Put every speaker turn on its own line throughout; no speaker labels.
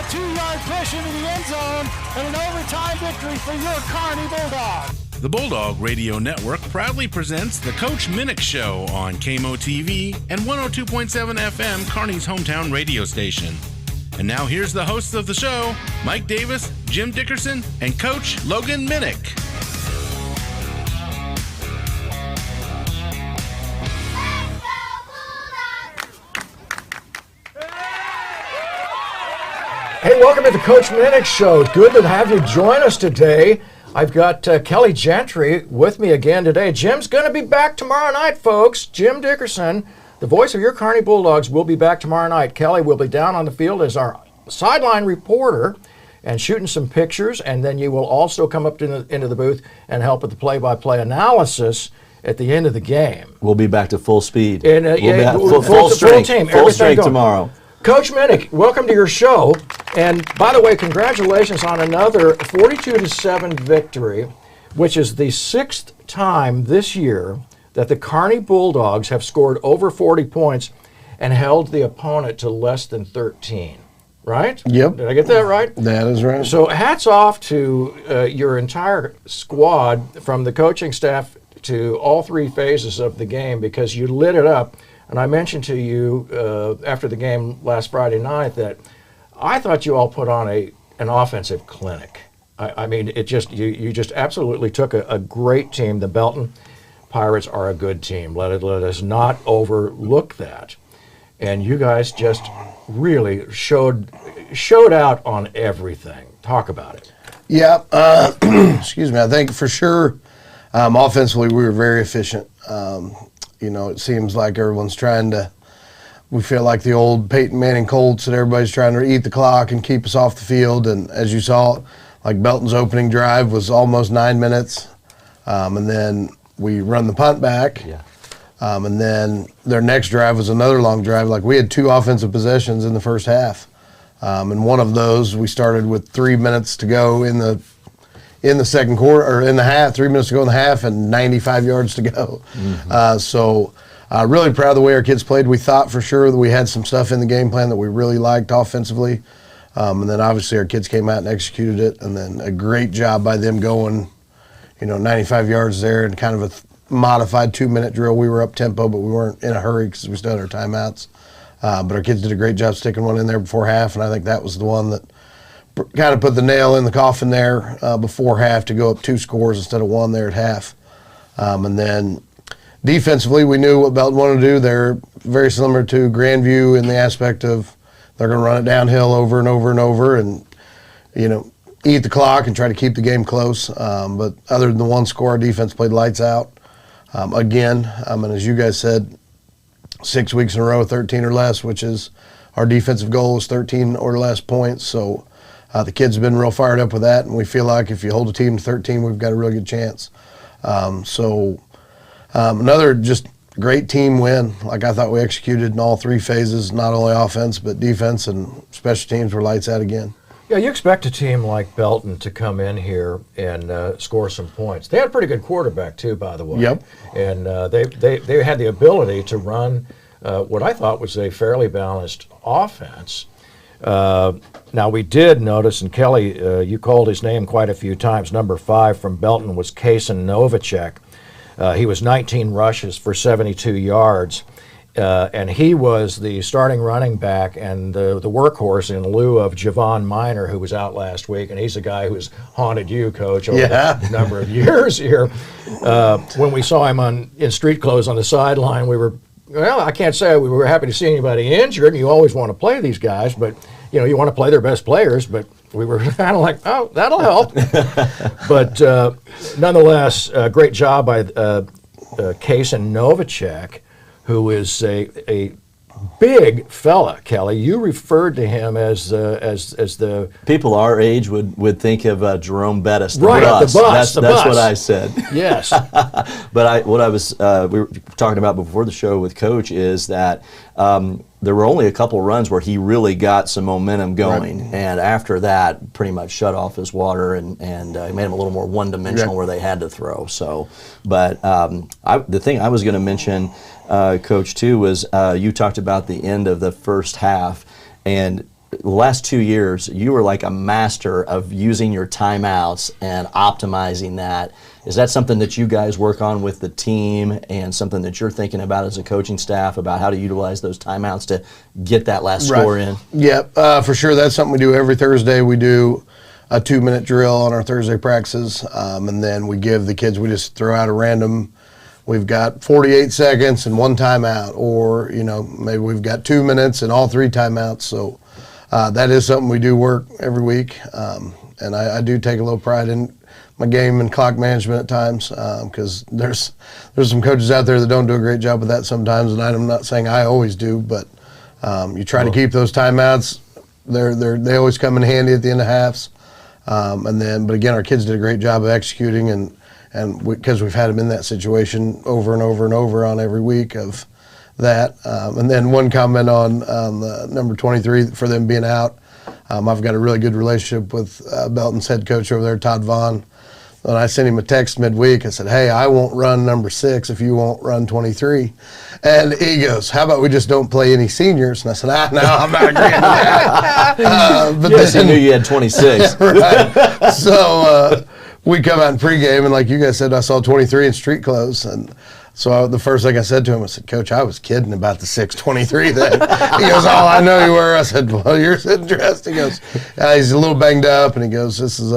2-yard push into the end zone and an overtime victory for your Kearney Bulldogs.
The Bulldog Radio Network proudly presents the Coach Minnick Show on KMO-TV and 102.7 FM, Kearney's hometown radio station. And now here's the hosts of the show, Mike Davis, Jim Dickerson, and Coach Logan Minnick.
Hey, welcome to the Coach Minnick Show. Good to have you join us today. I've got Kelly Gentry with me again today. Jim's going to be back tomorrow night, folks. Jim Dickerson, the voice of your Kearney Bulldogs, will be back tomorrow night. Kelly will be down on the field as our sideline reporter and shooting some pictures, and then you will also come up into the booth and help with the play-by-play analysis at the end of the game.
We'll be back to full speed.
And,
we'll be at full strength,
full
strength tomorrow.
Coach Minnick, welcome to your show. And by the way, congratulations on another 42-7 victory, which is the 6th time this year that the Kearney Bulldogs have scored over 40 points and held the opponent to less than 13. Right?
Yep.
Did I get that right?
That is right.
So hats off to your entire squad, from the coaching staff to all three phases of the game, because you lit it up. And I mentioned to you after the game last Friday night that I thought you all put on an offensive clinic. I mean, it just you just absolutely took a great team. The Belton Pirates are a good team. Let us not overlook that. And you guys just really showed out on everything. Talk about it.
Yeah. Excuse me. I think for sure, offensively, we were very efficient. It seems like everyone's we feel like the old Peyton Manning Colts, that everybody's trying to eat the clock and keep us off the field. And as you saw, like Belton's opening drive was almost 9 minutes. And then we run the punt back.
Yeah.
And then their next drive was another long drive. Like, we had 2 offensive possessions in the first half. And one of those, we started with 3 minutes to go in the second quarter, or in the half, 3 minutes to go in the half, and 95 yards to go. Mm-hmm. Really proud of the way our kids played. We thought for sure that we had some stuff in the game plan that we really liked offensively. And then obviously our kids came out and executed it. And then a great job by them going, 95 yards there, and kind of a modified 2-minute drill. We were up tempo, but we weren't in a hurry because we still had our timeouts. But our kids did a great job sticking one in there before half, and I think that was the one that kind of put the nail in the coffin there before half, to go up 2 scores instead of 1 there at half. And then defensively, we knew what Belton wanted to do. They're very similar to Grandview in the aspect of they're going to run it downhill over and over and over, and eat the clock and try to keep the game close. But other than the 1 score, our defense played lights out. Again, and as you guys said, 6 weeks in a row, 13 or less, which is our defensive goal, is 13 or less points. So the kids have been real fired up with that, and we feel like if you hold a team to 13, we've got a real good chance. Another just great team win. Like, I thought we executed in all 3 phases, not only offense but defense, and special teams were lights out again.
Yeah, you expect a team like Belton to come in here and score some points. They had a pretty good quarterback too, by the way.
Yep.
And they had the ability to run what I thought was a fairly balanced offense. Now, we did notice, and Kelly, you called his name quite a few times, number 5 from Belton was KMO-TV. He was 19 rushes for 72 yards. And he was the starting running back and the workhorse in lieu of Javon Minor, who was out last week. And he's a guy who's haunted you, Coach, over a number of years here. When we saw him in street clothes on the sideline, I can't say we were happy to see anybody injured. You always want to play these guys, but you want to play their best players. But we were kind of like, oh, that'll help. But nonetheless, great job by KMO-TV, who is a big fella, Kelly. You referred to him as the
people our age would think of Jerome Bettis, the
right,
bus.
The bus.
That's what I said.
Yes.
But we were talking about before the show with Coach is that there were only a couple runs where he really got some momentum going, right. And after that, pretty much shut off his water and made him a little more one-dimensional where they had to throw. So, but the thing I was going to mention, Coach, too, was you talked about the end of the first half, and the last 2 years, you were like a master of using your timeouts and optimizing that. Is that something that you guys work on with the team and something that you're thinking about as a coaching staff about how to utilize those timeouts to get that last score in?
Yeah, for sure. That's something we do every Thursday. We do a 2-minute drill on our Thursday practices, and then we give the kids, we just throw out a random, we've got 48 seconds and 1 timeout, or, maybe we've got 2 minutes and all 3 timeouts. So that is something we do work every week, and I do take a little pride in my game and clock management at times, because there's some coaches out there that don't do a great job with that sometimes, and I'm not saying I always do, but you try to keep those timeouts. They always come in handy at the end of halves, but again, our kids did a great job of executing, and because we've had them in that situation over and over and over on every week of that. And then one comment on the number 23 for them being out. I've got a really good relationship with Belton's head coach over there, Todd Vaughn. And I sent him a text midweek. I said, "Hey, I won't run number 6 if you won't run 23. And he goes, "How about we just don't play any seniors?" And I said, "No, I'm not agreeing to that." But
Yes, I knew you had 26.
Right. So we come out in pregame, and like you guys said, I saw 23 in street clothes. And so the first thing I said to him, I said, "Coach, I was kidding about the 623 thing." He goes, "Oh, I know you were." I said, "Well, you're sitting dressed." He goes, "He's a little banged up," and he goes, "This is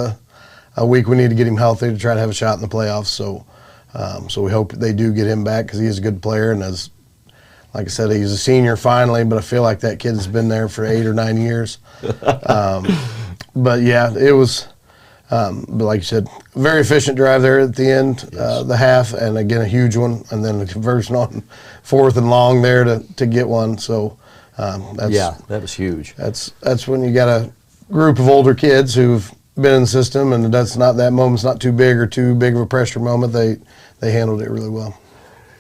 a week we need to get him healthy to try to have a shot in the playoffs." So we hope they do get him back, because he is a good player, and as like I said, he's a senior finally, but I feel like that kid has been there for 8 or 9 years. But yeah, it was, but like you said, very efficient drive there at the end, the half, and again, a huge one, and then the conversion on 4th and long there to get one. So
that was huge.
That's when you got a group of older kids who've been in the system, and that moment's not too big or too big of a pressure moment. They handled it really well.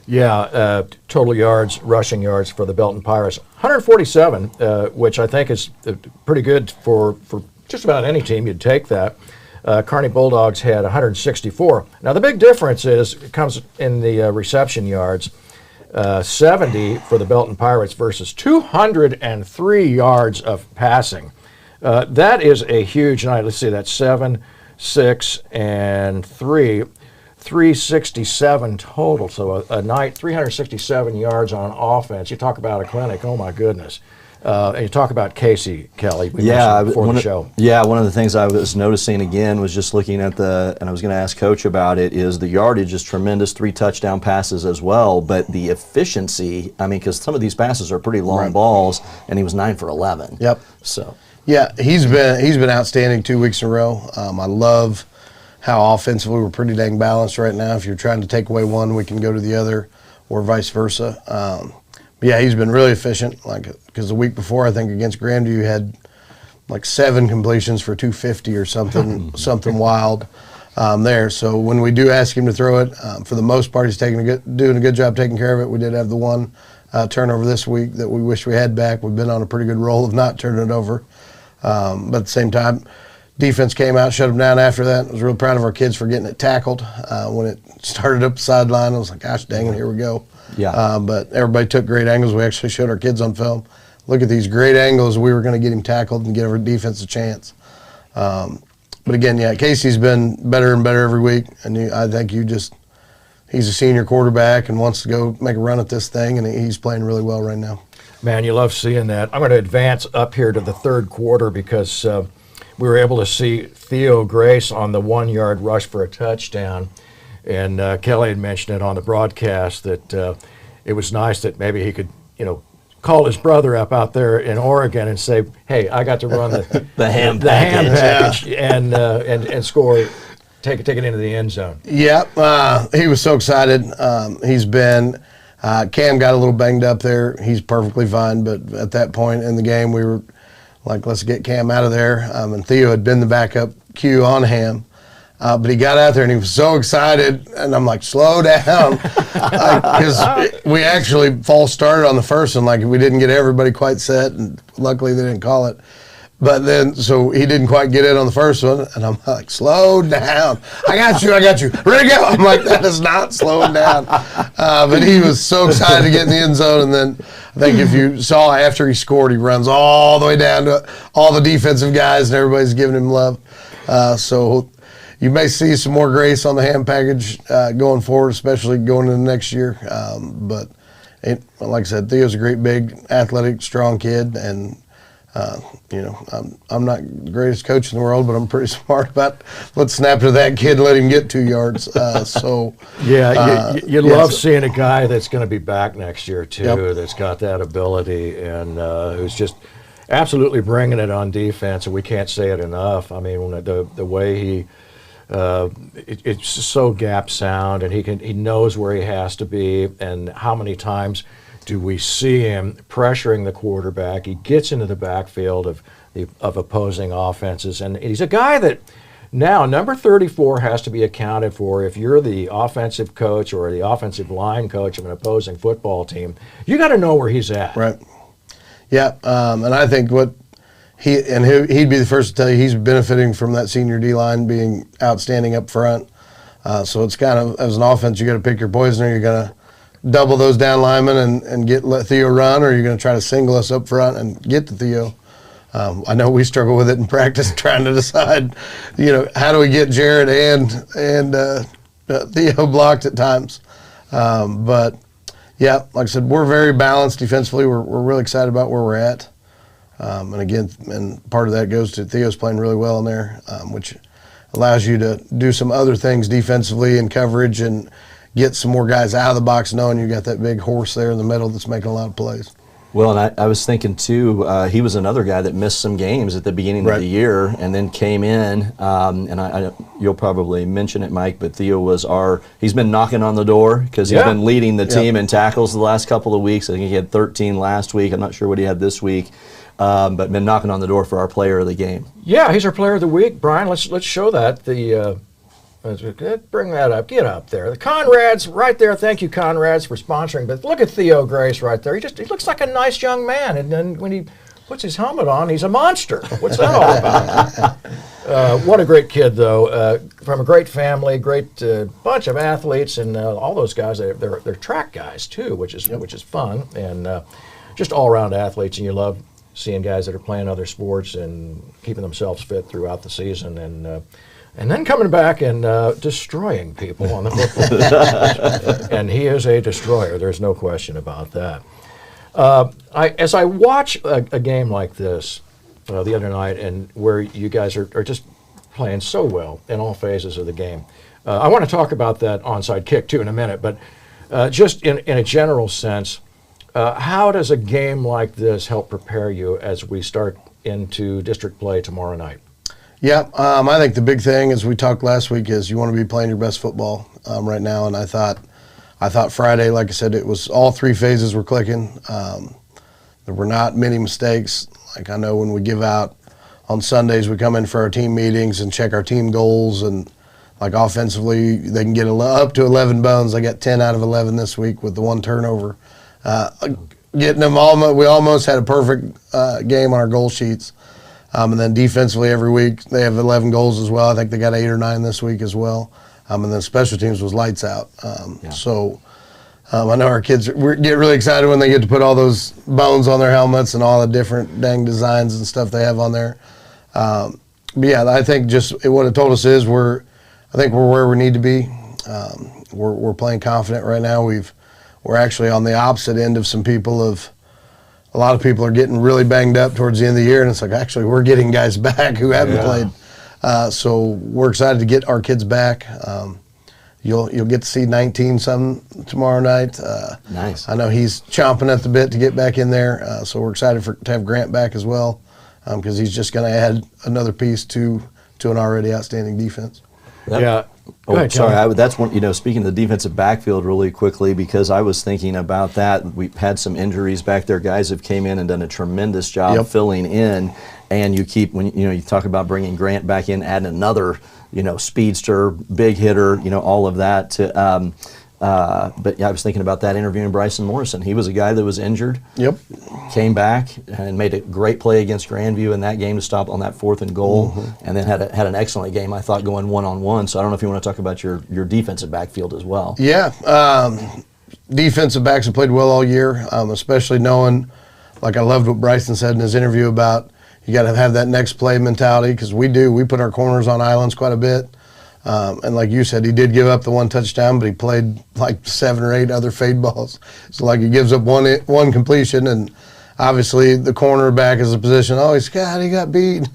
Yeah, total yards, rushing yards for the Belton Pirates, 147, which I think is pretty good for just about any team. You'd take that. Kearney Bulldogs had 164. Now the big difference comes in the reception yards. 70 for the Belton Pirates versus 203 yards of passing. That is a huge night. Let's see, that's 7, 6, and 3. 367 total. So a night, 367 yards on offense. You talk about a clinic, oh my goodness. And you talk about Casey, Kelly, before the show.
Yeah, one of the things I was noticing again was just looking at and I was going to ask Coach about it, is the yardage is tremendous, 3 touchdown passes as well, but the efficiency, because some of these passes are pretty long balls, and he was 9 for 11.
Yep.
So.
Yeah, he's been outstanding 2 weeks in a row. I love how offensively we're pretty dang balanced right now. If you're trying to take away one, we can go to the other, or vice versa. But yeah, he's been really efficient. Because the week before, I think against Grandview, you had like 7 completions for 250 or something wild there. So when we do ask him to throw it, for the most part, he's doing a good job taking care of it. We did have the one turnover this week that we wish we had back. We've been on a pretty good roll of not turning it over. But at the same time, defense came out, shut them down after that. I was real proud of our kids for getting it tackled. When it started up the sideline, I was like, gosh dang it, here we go.
Yeah.
But everybody took great angles. We actually showed our kids on film, look at these great angles. We were going to get him tackled and give our defense a chance. But again, yeah, Casey's been better and better every week. And I think he's a senior quarterback and wants to go make a run at this thing, and he's playing really well right now.
Man, you love seeing that. I'm going to advance up here to the third quarter because we were able to see Theo Grace on the 1-yard rush for a touchdown. And Kelly had mentioned it on the broadcast that it was nice that maybe he could, call his brother up out there in Oregon and say, "Hey, I got to run
the ham package
and score, take it into the end zone."
Yeah, he was so excited. He's been Cam got a little banged up there. He's perfectly fine, but at that point in the game, we were like, let's get Cam out of there. And Theo had been the backup Q on Ham. But he got out there and he was so excited, and I'm like, slow down. Because we actually false started on the first one, we didn't get everybody quite set, and luckily they didn't call it. But then, so he didn't quite get in on the first one, and I'm like, slow down. I got you. Ready to go. I'm like, that is not slowing down. But he was so excited to get in the end zone, and then I think if you saw after he scored, he runs all the way down to all the defensive guys, and everybody's giving him love. So you may see some more grace on the hand package going forward, especially going into next year. But like I said, Theo's a great, big, athletic, strong kid, and I'm not the greatest coach in the world, but I'm pretty smart about let's snap to that kid, let him get 2 yards.
You love seeing a guy that's going to be back next year too, that's got that ability and who's just absolutely bringing it on defense, and we can't say it enough. I mean, the way he. It's so gap sound, and he knows where he has to be, and how many times do we see him pressuring the quarterback? He gets into the backfield of opposing offenses, and he's a guy that now number 34 has to be accounted for. If you're the offensive coach or the offensive line coach of an opposing football team, you got to know where he's at.
Right. Yeah, and I think what he'd be the first to tell you he's benefiting from that senior D-line being outstanding up front. So it's kind of, as an offense, you got to pick your poison. You're going to double those down linemen and let Theo run, or you're going to try to single us up front and get to Theo. I know we struggle with it in practice, trying to decide, how do we get Jared and Theo blocked at times. But yeah, like I said, we're very balanced defensively. We're really excited about where we're at. And again, part of that goes to Theo's playing really well in there, which allows you to do some other things defensively in coverage and get some more guys out of the box, knowing you got that big horse there in the middle that's making a lot of plays.
Well, and I was thinking too, he was another guy that missed some games at the beginning of the year and then came in, and you'll probably mention it, Mike, but Theo he's been knocking on the door because he's been leading the team in tackles the last couple of weeks. I think he had 13 last week. I'm not sure what he had this week. But been knocking on the door for our player of the game. Yeah,
he's our player of the week, Brian. Let's show that. Bring that up. Get up there. The Conrads right there. Thank you, Conrads, for sponsoring. But look at Theo Grace right there. He looks like a nice young man. And then when he puts his helmet on, he's a monster. What's that all about? What a great kid, though. From a great family, great bunch of athletes, and all those guys. They're track guys too, which is fun, and just all around athletes. And you love seeing guys that are playing other sports and keeping themselves fit throughout the season, and then coming back and destroying people on the football field. And he is a destroyer. There's no question about that. As I watch a game like this the other night, and where you guys are just playing so well in all phases of the game, I want to talk about that onside kick too in a minute, but just in a general sense, how does a game like this help prepare you as we start into district play tomorrow night?
Yeah, I think the big thing, as we talked last week, is you want to be playing your best football right now. And I thought Friday, like I said, it was all three phases were clicking. There were not many mistakes. Like I know when we give out on Sundays, we come in for our team meetings and check our team goals. And like offensively, they can get up to 11 bones. I got 10 out of 11 this week with the one turnover. Getting them we almost had a perfect game on our goal sheets. And then defensively every week they have 11 goals as well. I think they got 8 or 9 this week as well. And then special teams was lights out. So I know our kids get really excited when they get to put all those bones on their helmets and all the different dang designs and stuff they have on there. But yeah, I think just what it told us is I think we're where we need to be. We're playing confident right now. We're actually on the opposite end of some people a lot of people are getting really banged up towards the end of the year, and it's like, actually, we're getting guys back who haven't played. So we're excited to get our kids back. You'll get to see 19-something tomorrow night.
Nice.
I know he's chomping at the bit to get back in there, so we're excited to have Grant back as well, because he's just going to add another piece to an already outstanding defense.
Yeah.
Oh, ahead, sorry. That's one. Speaking of the defensive backfield, really quickly, because I was thinking about that. We've had some injuries back there. Guys have came in and done a tremendous job filling in. And you keep you talk about bringing Grant back in, adding another speedster, big hitter, all of that. But yeah, I was thinking about that interviewing Bryson Morrison. He was a guy that was injured.
Yep.
Came back and made a great play against Grandview in that game to stop on that 4th and goal, and then had an excellent game, I thought, going one-on-one. So I don't know if you want to talk about your defensive backfield as well.
Yeah. Defensive backs have played well all year, especially knowing, like I loved what Bryson said in his interview about you got to have that next play mentality, because we do. We put our corners on islands quite a bit. And like you said, he did give up the 1 touchdown, but he played like 7 or 8 other fade balls. So like he gives up one completion, and obviously the cornerback is a position. Oh, he got beat.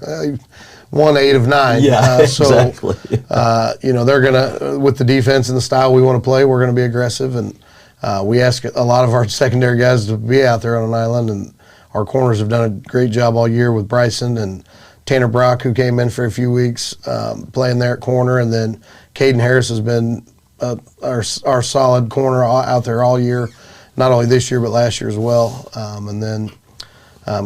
1 8 of 9.
Yeah, exactly.
They're gonna, with the defense and the style we want to play, we're gonna be aggressive, and we ask a lot of our secondary guys to be out there on an island, and our corners have done a great job all year with Bryson and Tanner Brock, who came in for a few weeks, playing there at corner, and then Caden Harris has been our solid corner out there all year, not only this year but last year as well. And then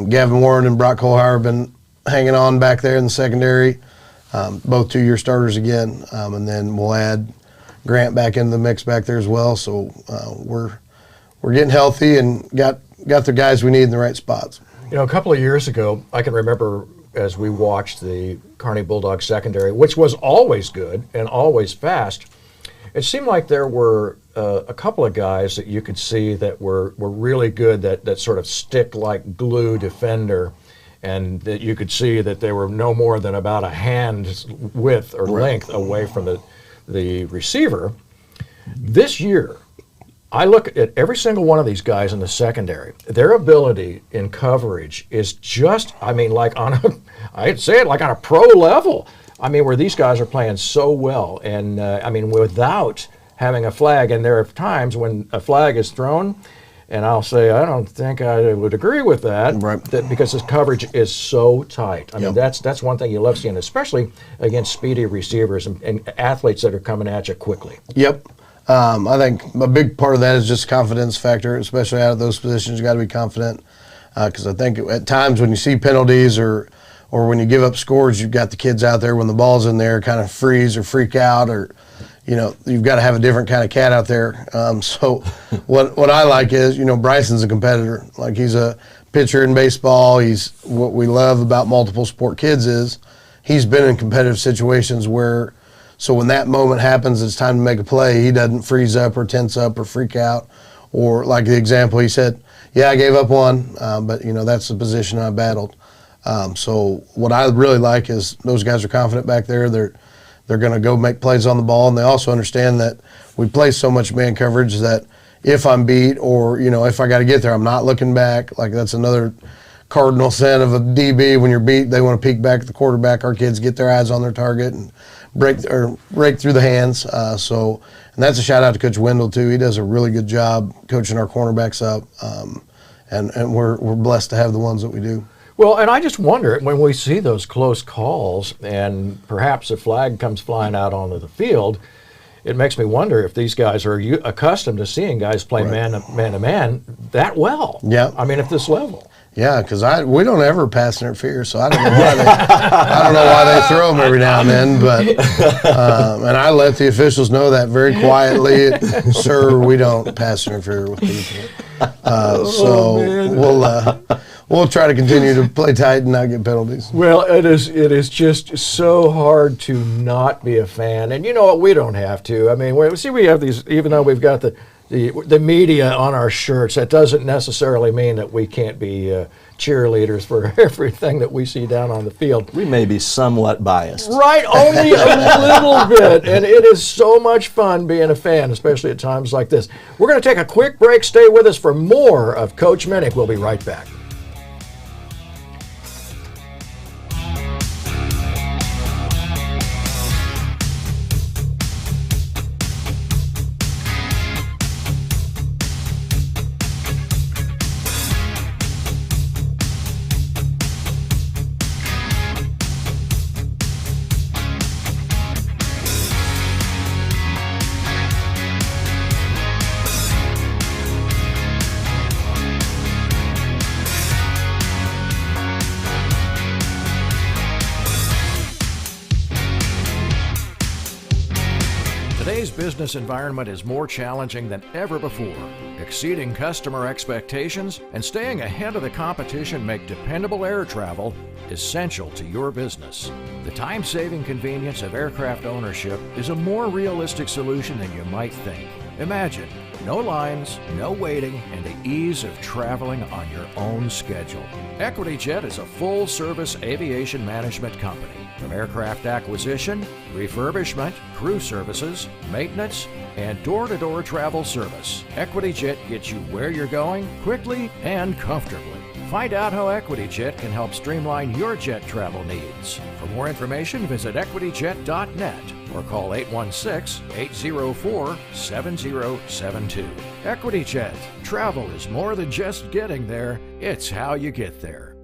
Gavin Warren and Brock Colhauer have been hanging on back there in the secondary, both 2-year starters again. And then we'll add Grant back into the mix back there as well. So we're getting healthy and got the guys we need in the right spots.
A couple of years ago, I can remember as we watched the Kearney Bulldogs secondary, which was always good and always fast, it seemed like there were a couple of guys that you could see that were really good, that sort of stick like glue defender, and that you could see that they were no more than about a hand's width or length away from the receiver. This year, I look at every single one of these guys in the secondary. Their ability in coverage is just, like I'd say it like on a pro level. Where these guys are playing so well, and without having a flag. And there are times when a flag is thrown, and I'll say, I don't think I would agree with that,
right,
because his coverage is so tight.
Yep.
That's one thing you love seeing, especially against speedy receivers and athletes that are coming at you quickly.
Yep. I think a big part of that is just confidence factor, especially out of those positions. You got to be confident, because I think at times when you see penalties or when you give up scores, you've got the kids out there when the ball's in there kind of freeze or freak out, or you've got to have a different kind of cat out there. So what I like is, Bryson's a competitor. Like, he's a pitcher in baseball. He's what we love about multiple sport kids is he's been in competitive situations where. So when that moment happens, it's time to make a play. He doesn't freeze up or tense up or freak out. Or like the example he said, yeah, I gave up one, but that's the position I battled. So what I really like is those guys are confident back there. They're going to go make plays on the ball, and they also understand that we play so much man coverage that if I'm beat or if I got to get there, I'm not looking back. Like, that's another cardinal sin of a DB. When you're beat, they want to peek back at the quarterback. Our kids get their eyes on their target and break through the hands. And that's a shout out to Coach Wendell too. He does a really good job coaching our cornerbacks up, and we're blessed to have the ones that we do.
Well, and I just wonder, when we see those close calls and perhaps a flag comes flying out onto the field, it makes me wonder if these guys are accustomed to seeing guys play man to man that well.
Yeah.
At this level.
Yeah, because we don't ever pass interfere, so I don't know why they throw them every now and then. But and I let the officials know that very quietly, sir, we don't pass interfere with people. We'll try to continue to play tight and not get penalties.
Well, it is just so hard to not be a fan, and you know what? We don't have to. We have these, even though we've got the media on our shirts, that doesn't necessarily mean that we can't be cheerleaders for everything that we see down on the field.
We may be somewhat biased.
Right, only a little bit, and it is so much fun being a fan, especially at times like this. We're going to take a quick break. Stay with us for more of Coach Minnick. We'll be right back.
Today's business environment is more challenging than ever before. Exceeding customer expectations and staying ahead of the competition make dependable air travel essential to your business. The time-saving convenience of aircraft ownership is a more realistic solution than you might think. Imagine no lines, no waiting, and the ease of traveling on your own schedule. EquityJet is a full-service aviation management company. From aircraft acquisition, refurbishment, crew services, maintenance, and door-to-door travel service, EquityJet gets you where you're going quickly and comfortably. Find out how EquityJet can help streamline your jet travel needs. For more information, visit equityjet.net or call 816-804-7072. EquityJet. Travel is more than just getting there, it's how you get there.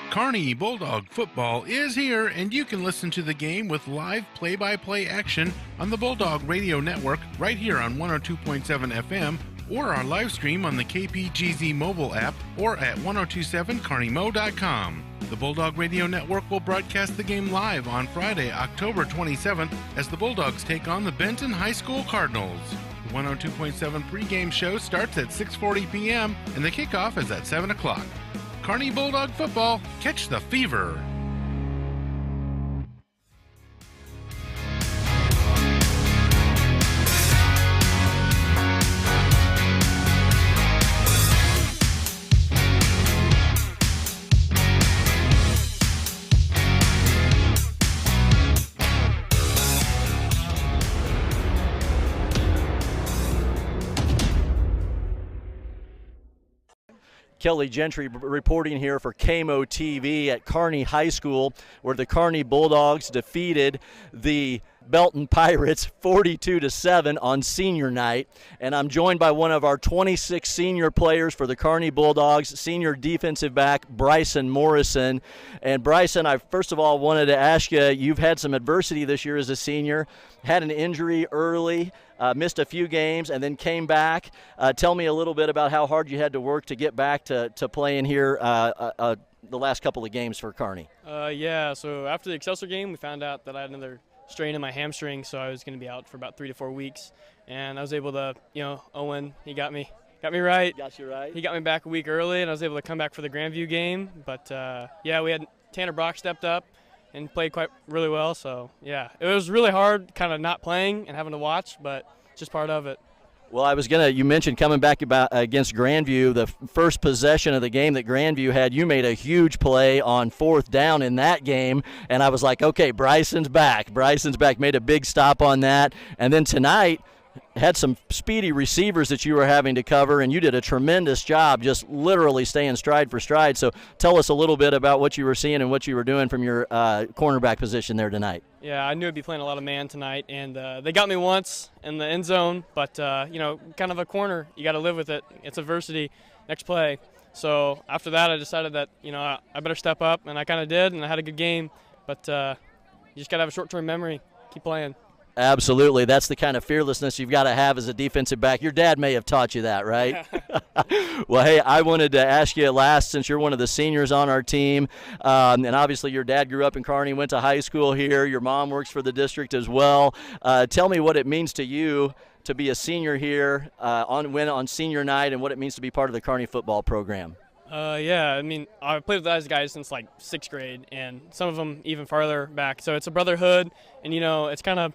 Kearney Bulldog football is here, and you can listen to the game with live play-by-play action on the Bulldog Radio Network right here on 102.7 FM, or our live stream on the KPGZ mobile app or at 1027KMO.com. The Bulldog Radio Network will broadcast the game live on Friday, October 27th, as the Bulldogs take on the Benton High School Cardinals. The 102.7 pregame show starts at 6:40 p.m. and the kickoff is at 7 o'clock. Kearney Bulldog football, catch the fever.
Kelly Gentry reporting here for KMO-TV at Kearney High School, where the Kearney Bulldogs defeated the Belton Pirates 42-7 on senior night. And I'm joined by one of our 26 senior players for the Kearney Bulldogs, senior defensive back Bryson Morrison. And Bryson, I first of all wanted to ask you, you've had some adversity this year as a senior, had an injury early, missed a few games, and then came back. Tell me a little bit about how hard you had to work to get back to playing here the last couple of games for Kearney.
Yeah, so after the Excelsior game, we found out that I had another strain in my hamstring, so I was going to be out for about 3 to 4 weeks. And I was able to, Owen, he got me right.
Got you right.
He got me back a week early, and I was able to come back for the Grandview game. But, we had Tanner Brock stepped up and played really well. So, yeah, it was really hard kind of not playing and having to watch, but just part of it.
Well, you mentioned coming back against Grandview, the first possession of the game that Grandview had, you made a huge play on 4th down in that game, and I was like, okay, Bryson's back, made a big stop on that, and then tonight had some speedy receivers that you were having to cover, and you did a tremendous job just literally staying stride for stride. So tell us a little bit about what you were seeing and what you were doing from your cornerback position there tonight.
Yeah, I knew I'd be playing a lot of man tonight, and they got me once in the end zone, but, kind of a corner. You got to live with it. It's adversity. Next play. So after that, I decided that, I better step up, and I kind of did, and I had a good game. But you just got to have a short-term memory. Keep playing.
Absolutely. That's the kind of fearlessness you've got to have as a defensive back. Your dad may have taught you that, right? Well, hey, I wanted to ask you last, since you're one of the seniors on our team, and obviously your dad grew up in Kearney, went to high school here. Your mom works for the district as well. Tell me what it means to you to be a senior here on senior night, and what it means to be part of the Kearney football program.
I played with those guys since like 6th grade, and some of them even farther back. So it's a brotherhood, and it's kind of,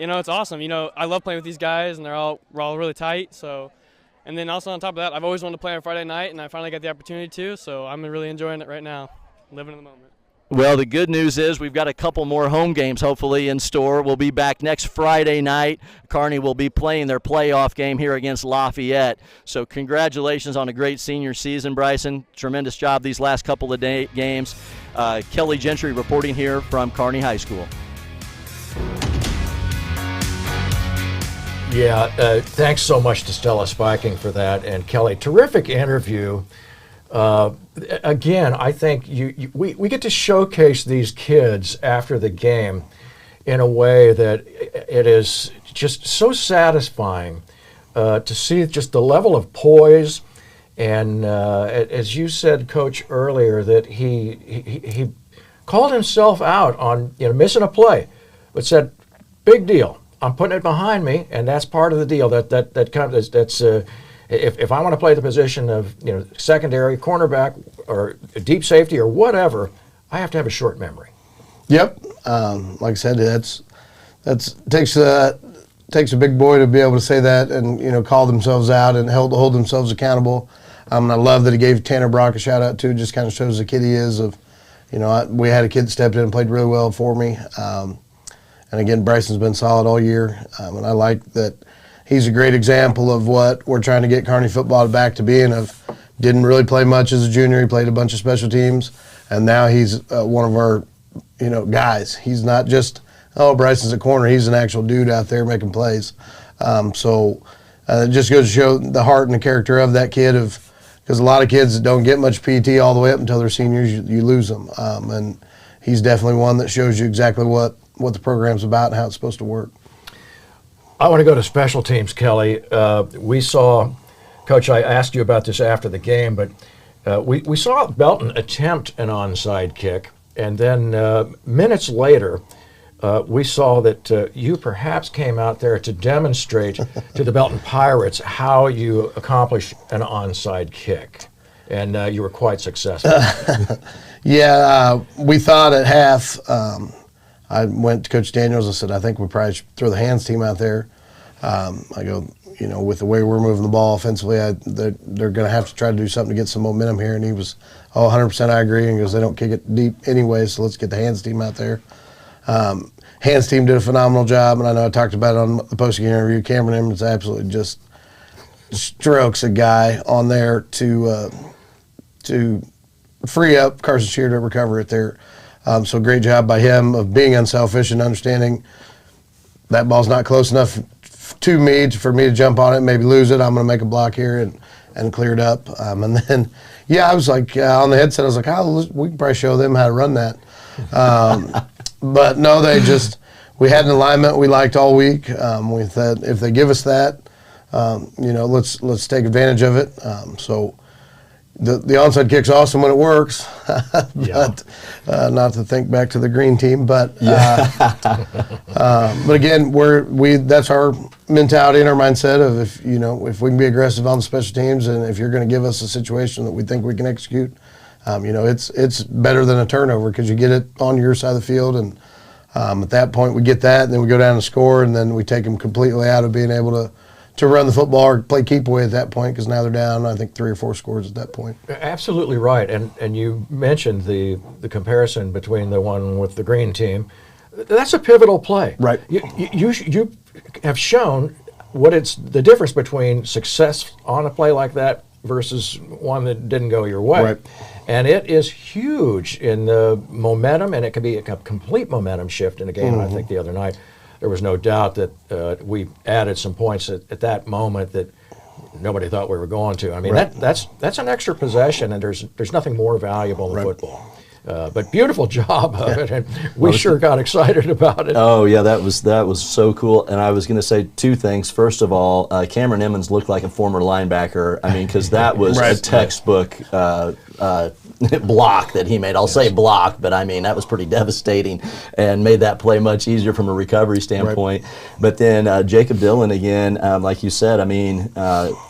it's awesome. I love playing with these guys, and we're all really tight. So, and then also on top of that, I've always wanted to play on Friday night, and I finally got the opportunity to. So I'm really enjoying it right now, living in the moment.
Well, the good news is we've got a couple more home games hopefully in store. We'll be back next Friday night. Kearney will be playing their playoff game here against Lafayette. So congratulations on a great senior season, Bryson. Tremendous job these last couple of games. Kelly Gentry reporting here from Kearney High School.
Yeah, thanks so much to Stella Spiking for that. And Kelly, terrific interview. Again, I think we get to showcase these kids after the game in a way that it is just so satisfying to see just the level of poise. And as you said, Coach, earlier, that he called himself out on missing a play. but said, big deal. I'm putting it behind me, and that's part of the deal. That kind of that's if I want to play the position of secondary cornerback or deep safety or whatever, I have to have a short memory.
Yep. Like I said, that's takes a big boy to be able to say that and call themselves out and hold themselves accountable. And I love that he gave Tanner Brock a shout out too. Just kind of shows the kid he is. We had a kid that stepped in and played really well for me. And again, Bryson's been solid all year, and I like that he's a great example of what we're trying to get Kearney football back to being. Didn't really play much as a junior. He played a bunch of special teams, and now he's one of our guys. He's not just, Bryson's a corner. He's an actual dude out there making plays. So it just goes to show the heart and the character of that kid. Because a lot of kids that don't get much PT all the way up until they're seniors, you lose them. And he's definitely one that shows you exactly what the program's about and how it's supposed to work.
I want to go to special teams, Kelly. We saw, Coach, I asked you about this after the game, but we saw Belton attempt an onside kick, and then minutes later, we saw that you perhaps came out there to demonstrate to the Belton Pirates how you accomplish an onside kick, and you were quite successful.
Yeah, we thought at half, I went to Coach Daniels. I said, I think we probably should throw the hands team out there. I go, with the way we're moving the ball offensively, they're going to have to try to do something to get some momentum here. And he was, 100% I agree. And he goes, they don't kick it deep anyway, so let's get the hands team out there. Hands team did a phenomenal job, and I know I talked about it on the post-game interview. Cameron Emmons absolutely just strokes a guy on there to free up Carson Shear to recover it there. So great job by him of being unselfish and understanding that ball's not close enough to me for me to jump on it and maybe lose it. I'm going to make a block here and clear it up. And then, I was like, on the headset, I was like, we can probably show them how to run that. But no, we had an alignment we liked all week. We said, if they give us that, let's take advantage of it. So the onside kick's awesome when it works, but not to think back to the green team. But but again, that's our mentality and our mindset of if we can be aggressive on the special teams, and if you're going to give us a situation that we think we can execute, it's better than a turnover because you get it on your side of the field, and at that point we get that, and then we go down and score, and then we take them completely out of being able to run the football or play keep away at that point because now they're down, I think, 3 or 4 scores at that point.
Absolutely right. And you mentioned the comparison between the one with the green team. That's a pivotal play.
Right.
You have shown what it's the difference between success on a play like that versus one that didn't go your way.
Right.
And it is huge in the momentum, and it can be a complete momentum shift in a game. Mm-hmm. I think the other night, there was no doubt that we added some points at that moment that nobody thought we were going to. I mean, that's an extra possession, and there's nothing more valuable than football. But beautiful job of it, and we sure got excited about it.
Oh yeah, that was so cool. And I was going to say 2 things. First of all, Cameron Emmons looked like a former linebacker. I mean, because that was a textbook block that he made. I'll say block, but I mean that was pretty devastating and made that play much easier from a recovery standpoint. Right. But then Jacob Dillon again, like you said, I mean,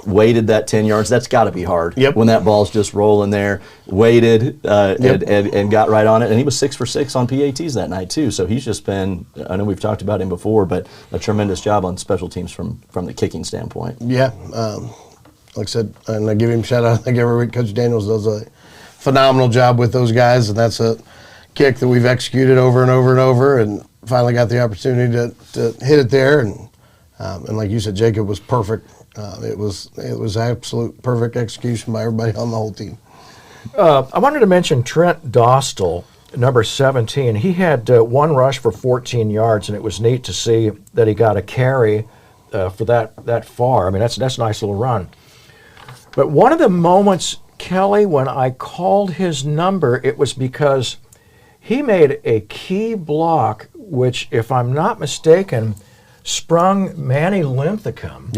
waited that 10 yards. That's got to be hard.
Yep.
When that ball's just rolling there, waited and got right on it. And he was 6 for 6 on PATs that night too. So he's just been, I know we've talked about him before, but a tremendous job on special teams from the kicking standpoint.
Yeah. Like I said, and I give him a shout out. I think every week Coach Daniels does a phenomenal job with those guys, and that's a kick that we've executed over and over and over, and finally got the opportunity to hit it there. And like you said, Jacob was perfect. It was absolute perfect execution by everybody on the whole team.
I wanted to mention Trent Dostal, number 17. He had 1 rush for 14 yards, and it was neat to see that he got a carry for that far. I mean, that's a nice little run. But one of the moments, Kelly, when I called his number, it was because he made a key block, which, if I'm not mistaken, sprung Manny Linthicum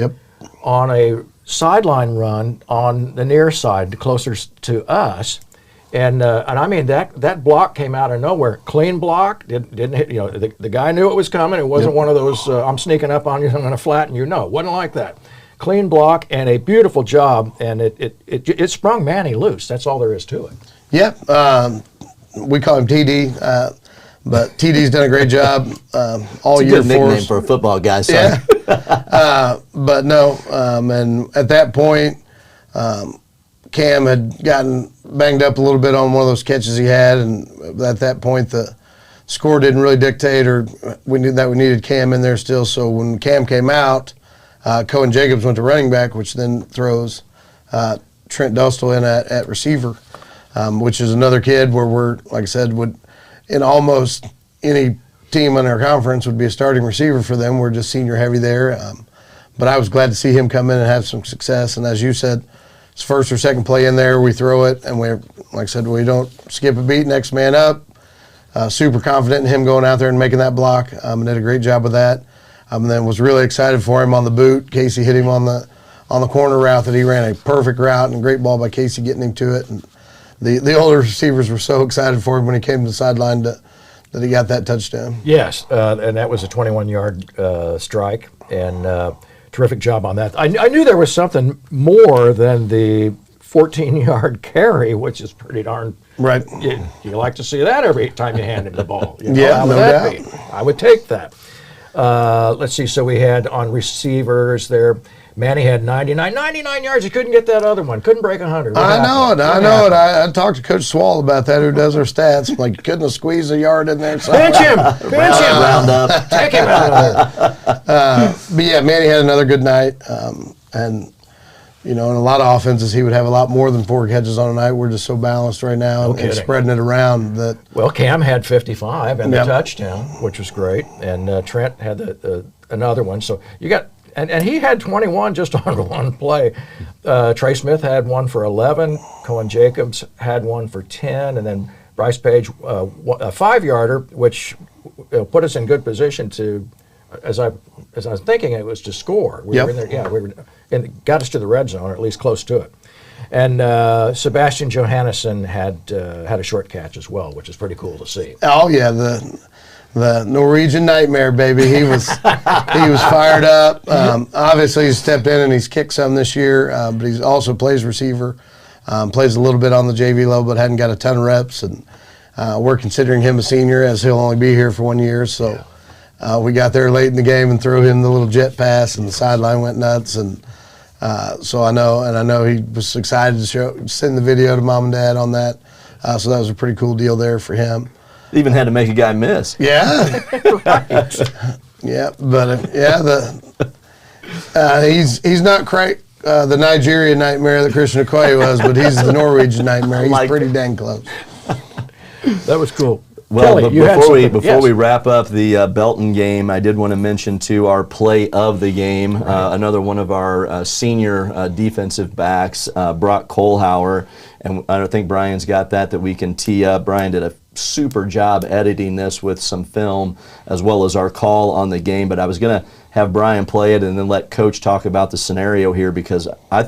on a sideline run on the near side, closer to us, And I mean that block came out of nowhere. Clean block, didn't hit. The guy knew it was coming. It wasn't one of those I'm sneaking up on you, I'm going to flatten you. No, it wasn't like that. Clean block and a beautiful job, and it sprung Manny loose. That's all there is to it.
Yeah, we call him TD, but TD's done a great job all year
Good
for
nickname
us.
for a football guy. So.
Yeah, but no, and at that point, Cam had gotten banged up a little bit on one of those catches he had, and at that point the score didn't really dictate, or we knew that we needed Cam in there still. So when Cam came out, Cohen Jacobs went to running back, which then throws Trent Dostal in at receiver, which is another kid where we're, like I said, would in almost any team in our conference would be a starting receiver for them. We're just senior heavy there, but I was glad to see him come in and have some success. And as you said, his first or second play in there, we throw it, and like I said, we don't skip a beat, next man up. Super confident in him going out there and making that block, and did a great job with that. And then was really excited for him on the boot. Casey hit him on the corner route that he ran, a perfect route, and a great ball by Casey getting him to it. And the older receivers were so excited for him when he came to the sideline that he got that touchdown.
Yes, and that was a 21-yard strike, and terrific job on that. I knew there was something more than the 14-yard carry, which is pretty darn
right.
You like to see that every time you hand him the ball.
Yeah,
how would
no
that
doubt.
be? I would take that. Let's see. So we had on receivers there. Manny had 99 yards. He couldn't get that other one. Couldn't break 100.
I know it. I talked to Coach Swall about that, who does our stats. I'm like, you couldn't have squeezed a yard in there.
Pinch him.
Round up.
Take him out of there.
But yeah, Manny had another good night. And, in a lot of offenses, he would have a lot more than 4 catches on a night. We're just so balanced right now and spreading it around that.
Well, Cam had 55 and
Yep.
the touchdown, which was great. And Trent had another one. So you got. And he had 21 just on one play. Trey Smith had one for 11. Cohen Jacobs had one for 10. And then Bryce Page, a 5-yarder, which put us in good position to, as I was thinking, it was to score. We
Yep.
were in there, and it got us to the red zone, or at least close to it. And Sebastian Johannesson had a short catch as well, which is pretty cool to see.
Oh, yeah, the Norwegian Nightmare, baby. He was fired up. Obviously, he's stepped in and he's kicked some this year, but he also plays receiver. Plays a little bit on the JV level, but hadn't got a ton of reps. And we're considering him a senior, as he'll only be here for 1 year. So we got there late in the game and threw him the little jet pass, and the sideline went nuts. And so I know he was excited to send the video to mom and dad on that. So that was a pretty cool deal there for him.
Even had to make a guy miss.
Yeah, right. Yeah, but he's not quite the Nigerian Nightmare that Christian Okoye was, but he's the Norwegian Nightmare. He's pretty dang close.
That was cool.
Well,
Kelly,
but
you had
before
something.
we wrap up the Belton game, I did want to mention too our play of the game. Another one of our senior defensive backs, Brock Kohlhauer, and I don't think Brian's got that we can tee up. Brian did a super job editing this with some film as well as our call on the game. But I was going to have Brian play it and then let Coach talk about the scenario here, because I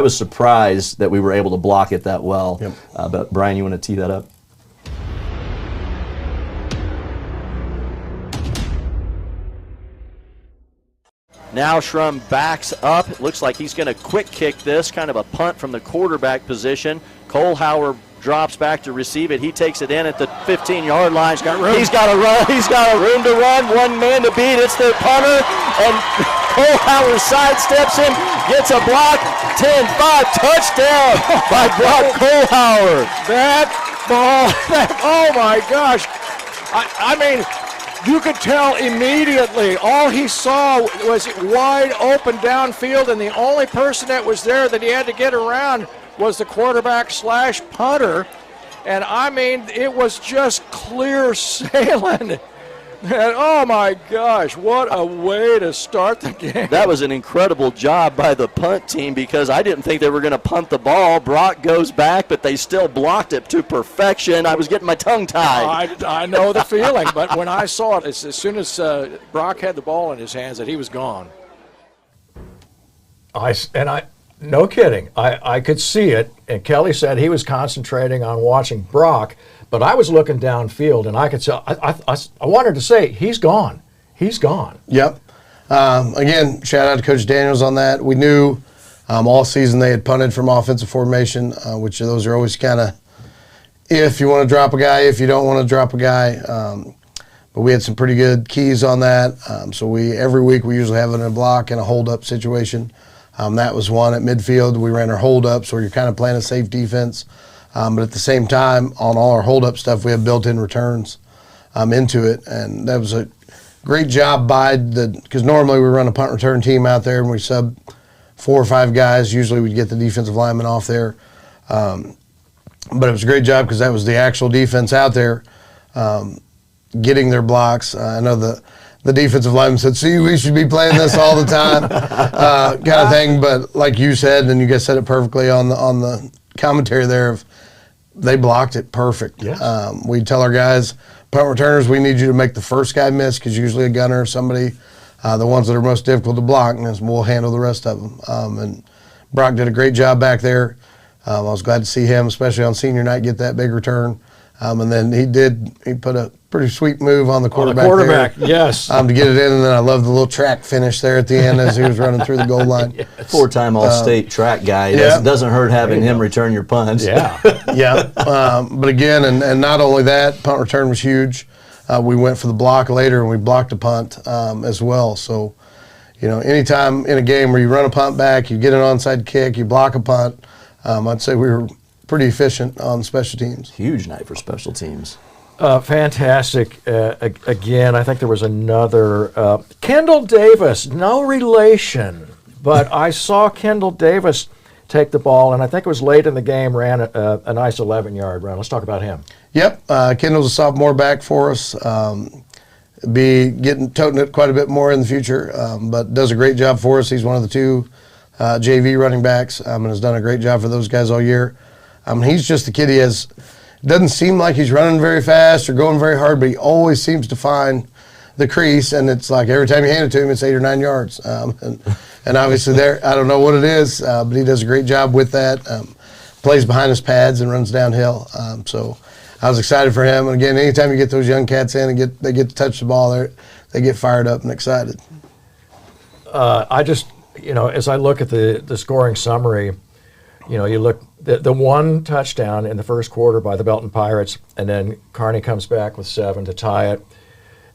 was surprised that we were able to block it that well.
Yep.
But Brian, you want to tee that up?
Now Schrum backs up. It looks like he's going to quick kick this, kind of a punt from the quarterback position. Kohlhauer drops back to receive it. He takes it in at the 15-yard line. He's got room. He's got a run. He's got a room to run. One man to beat. It's the punter, and Kohlhauer sidesteps him, gets a block. 10-5 touchdown by Brock Kohlhauer.
That ball, oh my gosh. I mean, you could tell immediately. All he saw was wide open downfield, and the only person that was there that he had to get around was the quarterback / punter. And I mean, it was just clear sailing. And oh my gosh, what a way to start the game.
That was an incredible job by the punt team, because I didn't think they were going to punt the ball. Brock goes back, but they still blocked it to perfection. I was getting my tongue tied.
I know the feeling, but when I saw it, as soon as Brock had the ball in his hands, that he was gone.
No kidding. I could see it, and Kelly said he was concentrating on watching Brock, but I was looking downfield, and I could tell. I wanted to say, he's gone. He's gone.
Yep. Again, shout out to Coach Daniels on that. We knew all season they had punted from offensive formation, which those are always kind of if you want to drop a guy, if you don't want to drop a guy. But we had some pretty good keys on that. So every week we usually have a block and a hold-up situation. That was one at midfield. We ran our hold-up, so you're kind of playing a safe defense. But at the same time, on all our hold-up stuff, we have built-in returns into it. And that was a great job because normally we run a punt return team out there and we sub 4 or 5 guys. Usually we'd get the defensive lineman off there. But it was a great job because that was the actual defense out there getting their blocks. I know the defensive lineman said, see, we should be playing this all the time kind of thing. But like you said, and you guys said it perfectly on the commentary there, they blocked it perfect.
Yes.
We tell our guys, punt returners, we need you to make the first guy miss because usually a gunner or somebody, the ones that are most difficult to block, and we'll handle the rest of them. And Brock did a great job back there. I was glad to see him, especially on senior night, get that big return. And then he put a pretty sweet move on the quarterback.
There, yes.
To get it in, and then I love the little track finish there at the end as he was running through the goal line.
Yes.
4-time All-State track guy.
Yeah.
Doesn't hurt having him return your punts.
Yeah.
Yeah. But again, and not only that, punt return was huge. We went for the block later, and we blocked a punt as well. So, anytime in a game where you run a punt back, you get an onside kick, you block a punt, I'd say we were pretty efficient on special teams.
Huge night for special teams.
Fantastic. Again, I think there was another. Kendall Davis, no relation, but I saw Kendall Davis take the ball, and I think it was late in the game, ran a nice 11-yard run. Let's talk about him.
Yep. Kendall's a sophomore back for us. Be toting it quite a bit more in the future, but does a great job for us. He's one of the 2 JV running backs and has done a great job for those guys all year. He's just a kid. Doesn't seem like he's running very fast or going very hard, but he always seems to find the crease, and it's like every time you hand it to him, it's 8 or 9 yards. And obviously there, I don't know what it is, but he does a great job with that. Plays behind his pads and runs downhill. So I was excited for him. And again, anytime you get those young cats in and they get to touch the ball, they get fired up and excited.
I just, as I look at the scoring summary, you look the 1 touchdown in the first quarter by the Belton Pirates, and then Kearney comes back with 7 to tie it.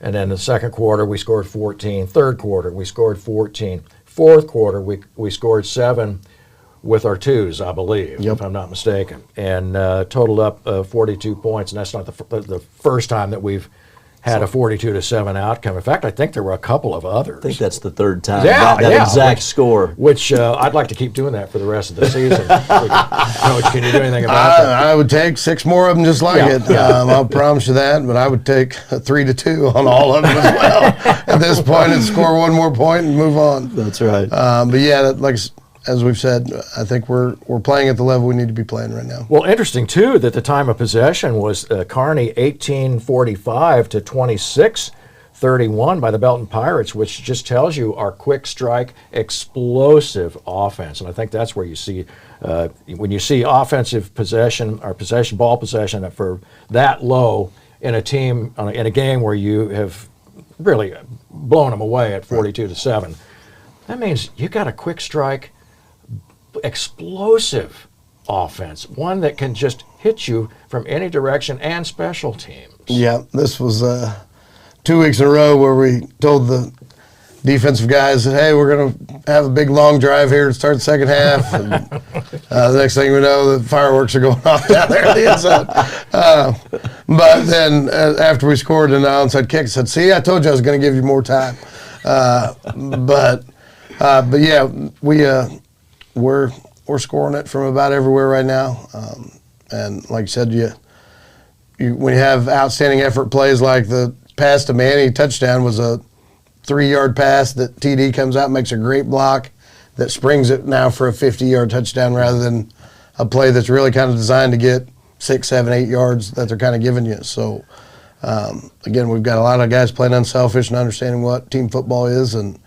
And then the second quarter, we scored 14. Third quarter, we scored 14. Fourth quarter, we scored 7 with our 2s, I believe, if I'm not mistaken, and totaled up 42 points. And that's not the first time that we've had a 42-7 outcome. In fact, I think there were a couple of others.
I think that's the 3rd time.
Yeah,
that exact score.
Which I'd like to keep doing that for the rest of the season. Coach, can you do anything about that?
I would take 6 more of them just like it. I'll promise you that. But I would take a 3-2 on all of them as well. At this point, and score 1 more point and move on.
That's right.
But yeah, as we've said, I think we're playing at the level we need to be playing right now.
Well, interesting, too, that the time of possession was Kearney 18:45 to 26:31 by the Belton Pirates, which just tells you our quick strike, explosive offense. And I think that's where you see, when you see offensive possession or ball possession for that low in a team, in a game where you have really blown them away at 42-7, that means you got a quick strike, explosive offense, one that can just hit you from any direction, and special teams.
Yeah, this was 2 weeks in a row where we told the defensive guys that, hey, we're going to have a big long drive here to start the second half. And the next thing we know, the fireworks are going off down there at the inside. But then after we scored an onside kick, I said, see, I told you I was going to give you more time. But yeah, we're scoring it from about everywhere right now, and like you said, when you have outstanding effort plays like the pass to Manny touchdown was a 3-yard pass that TD comes out and makes a great block that springs it now for a 50-yard touchdown rather than a play that's really kind of designed to get 6, 7, 8 yards that they're kind of giving you. So again, we've got a lot of guys playing unselfish and understanding what team football is, and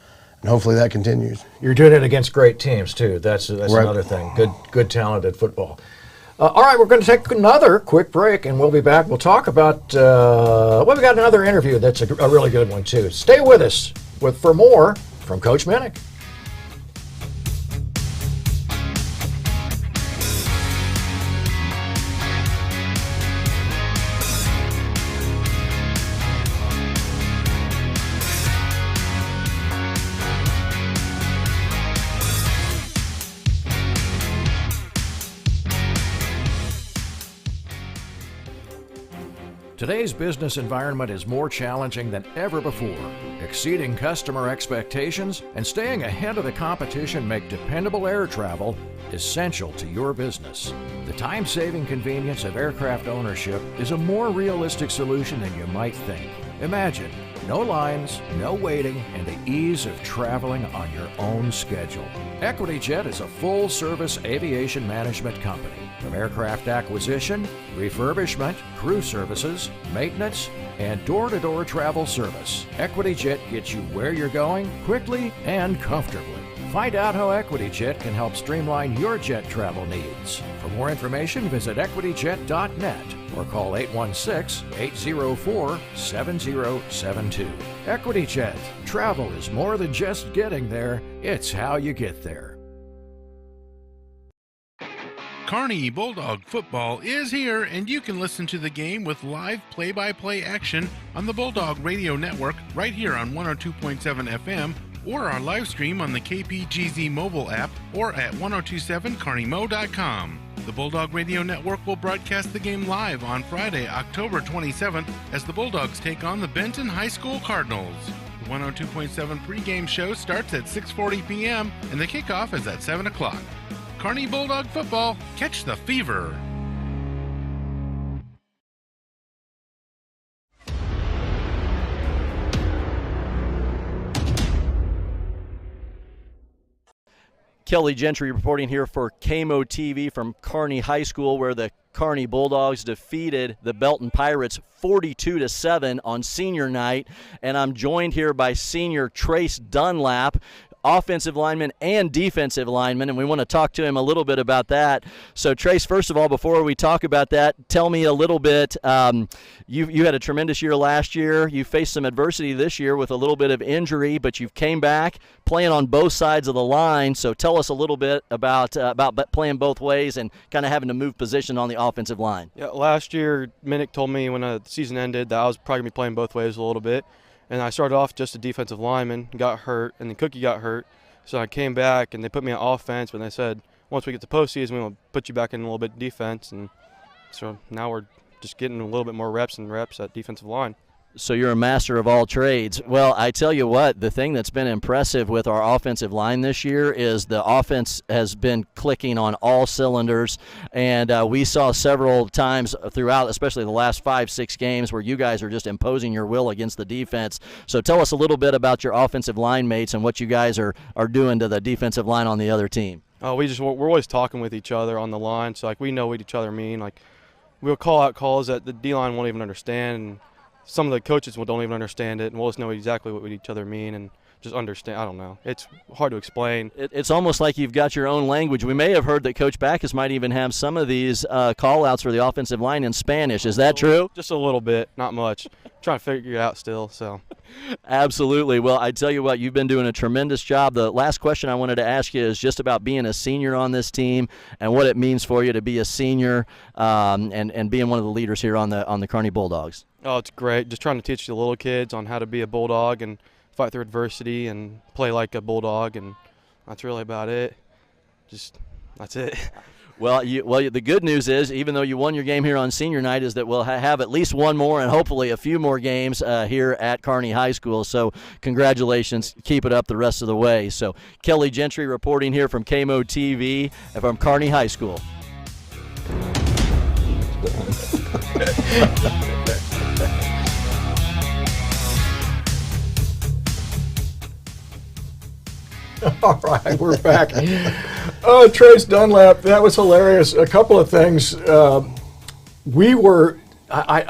And hopefully that continues.
You're doing it against great teams too. That's
Right.
another thing. Good, talented football. All right, we're going to take another quick break, and we'll be back. We'll talk about. We got another interview that's a really good one too. Stay with us for more from Coach Minnick.
Today's business environment is more challenging than ever before. Exceeding customer expectations and staying ahead of the competition make dependable air travel essential to your business. The time-saving convenience of aircraft ownership is a more realistic solution than you might think. Imagine no lines, no waiting, and the ease of traveling on your own schedule. EquityJet is a full-service aviation management company. From aircraft acquisition, refurbishment, crew services, maintenance, and door-to-door travel service, EquityJet gets you where you're going quickly and comfortably. Find out how EquityJet can help streamline your jet travel needs. For more information, visit equityjet.net or call 816-804-7072. EquityJet. Travel is more than just getting there, it's how you get there.
Kearney Bulldog football is here, and you can listen to the game with live play-by-play action on the Bulldog Radio Network right here on 102.7 FM, or our live stream on the KPGZ mobile app or at 1027KMO.com. The Bulldog Radio Network will broadcast the game live on Friday, October 27th, as the Bulldogs take on the Benton High School Cardinals. The 102.7 pregame show starts at 6:40 p.m., and the kickoff is at 7 o'clock. Kearney Bulldog football, catch the fever.
Kelly Gentry reporting here for KMO-TV from Kearney High School, where the Kearney Bulldogs defeated the Belton Pirates 42-7 on senior night. And I'm joined here by senior Trace Dunlap, offensive lineman and defensive lineman, and we want to talk to him a little bit about that. So, Trace, first of all, before we talk about that, tell me a little bit. You had a tremendous year last year. You faced some adversity this year with a little bit of injury, but you've came back playing on both sides of the line. So, tell us a little bit about playing both ways and kind of having to move position on the offensive line.
Yeah, last year, Minnick told me when the season ended that I was probably going to be playing both ways a little bit. And I started off just a defensive lineman, got hurt, and then Cookie got hurt. So I came back, and they put me on offense, but they said, once we get to postseason, we'll put you back in a little bit of defense. And so now we're just getting a little bit more reps at defensive line.
So you're a master of all trades. Well, I tell you what, the thing that's been impressive with our offensive line this year is the offense has been clicking on all cylinders, and we saw several times throughout, especially the last 5-6 games, where you guys are just imposing your will against the defense. So tell us a little bit about your offensive line mates and what you guys are doing to the defensive line on the other team.
We're always talking with each other on the line, so we know what each other mean. We'll call out calls that the D-line won't even understand, and some of the coaches don't even understand it, and we'll just know exactly what each other mean and just understand. I don't know. It's hard to explain.
It's almost like you've got your own language. We may have heard that Coach Backus might even have some of these call-outs for the offensive line in Spanish. Is that true?
Just a little bit, not much. Trying to figure it out still. So,
Absolutely. Well, I tell you what, you've been doing a tremendous job. The last question I wanted to ask you is just about being a senior on this team and what it means for you to be a senior and being one of the leaders here on the Kearney Bulldogs.
Oh, it's great. Just trying to teach the little kids on how to be a Bulldog and fight through adversity and play like a Bulldog, and that's really about it. That's it.
Well, the good news is, even though you won your game here on senior night, is that we'll have at least one more and hopefully a few more games here at Kearney High School. So congratulations. Keep it up the rest of the way. So Kelly Gentry reporting here from KMO-TV and from Kearney High School.
All right, we're back. Oh, Trace Dunlap, that was hilarious. A couple of things. I